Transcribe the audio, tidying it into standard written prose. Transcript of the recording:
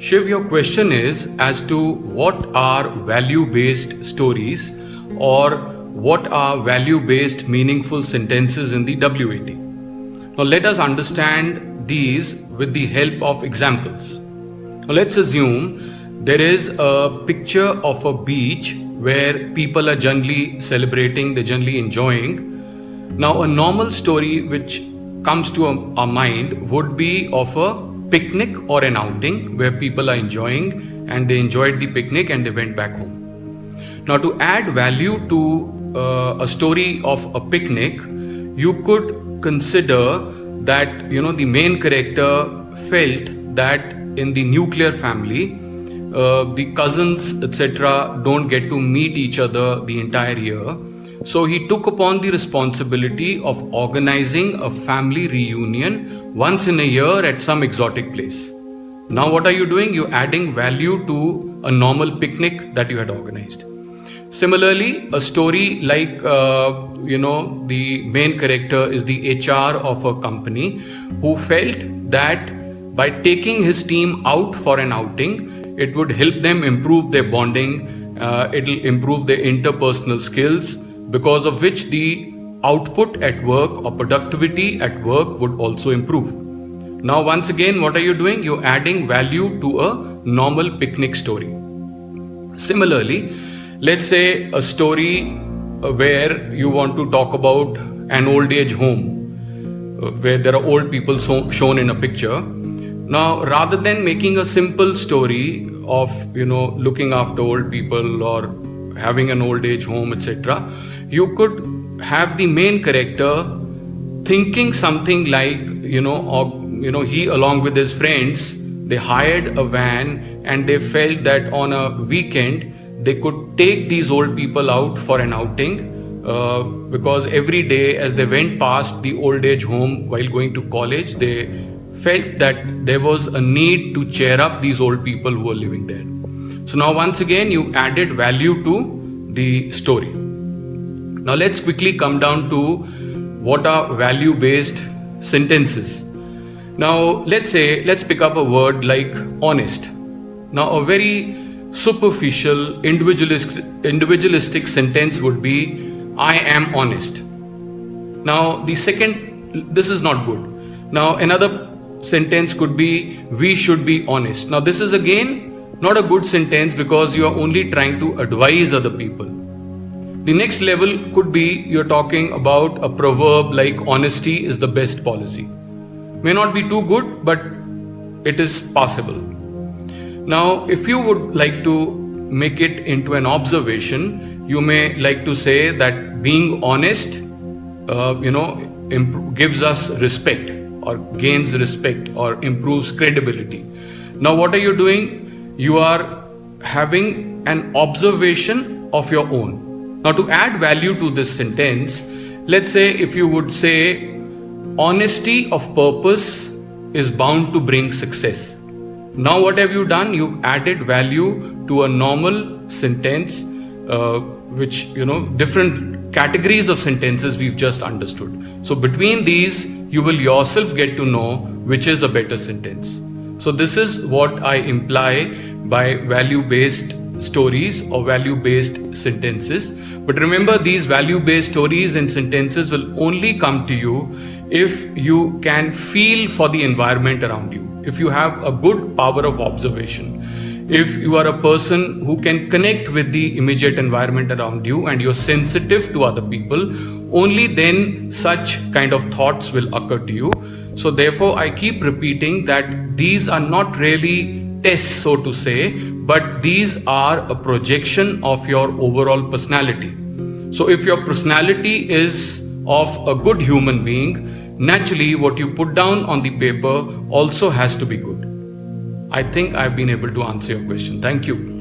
Shiv, your question is as to what are value-based stories or what are value-based meaningful sentences in the WAT. Now let us understand these with the help of examples. Now let's assume there is a picture of a beach where people are generally celebrating, they're generally enjoying. Now a normal story which comes to our mind would be of a picnic or an outing where people are enjoying and they enjoyed the picnic and they went back home. Now to add value to a story of a picnic, you could consider that the main character felt that in the nuclear family the cousins etc. don't get to meet each other the entire year. So he took upon the responsibility of organizing a family reunion once in a year at some exotic place. Now what are you doing? You're adding value to a normal picnic that you had organized. Similarly, a story like, the main character is the HR of a company who felt that by taking his team out for an outing, it would help them improve their bonding, it'll improve their interpersonal skills, because of which the output at work or productivity at work would also improve. Now once again, what are you doing? You're adding value to a normal picnic story. Similarly, let's say a story where you want to talk about an old age home where there are old people shown in a picture. Now rather than making a simple story of looking after old people or having an old age home etc., you could have the main character thinking something like he along with his friends, they hired a van and they felt that on a weekend they could take these old people out for an outing because every day as they went past the old age home while going to college, they felt that there was a need to cheer up these old people who were living there. So now once again you added value to the story. Now let's quickly come down to what are value-based sentences. Now let's pick up a word like honest. Now a very superficial individualistic sentence would be I am honest. Now this is not good. Now another sentence could be we should be honest. Now this is again not a good sentence because you are only trying to advise other people. The next level could be you're talking about a proverb like honesty is the best policy. May not be too good, but it is possible. Now if you would like to make it into an observation, you may like to say that being honest gives us respect or gains respect or improves credibility. Now what are you doing? You are having an observation of your own. Now to add value to this sentence, let's say if you would say honesty of purpose is bound to bring success. Now what have you done? You've added value to a normal sentence which different categories of sentences we've just understood. So between these you will yourself get to know which is a better sentence. So this is what I imply by value-based stories or value-based sentences. But remember, these value-based stories and sentences will only come to you if you can feel for the environment around you, if you have a good power of observation, if you are a person who can connect with the immediate environment around you and you're sensitive to other people, only then such kind of thoughts will occur to you. So therefore, I keep repeating that these are not really tests, so to say, but these are a projection of your overall personality. So if your personality is of a good human being, naturally what you put down on the paper also has to be good. I think I've been able to answer your question. Thank you.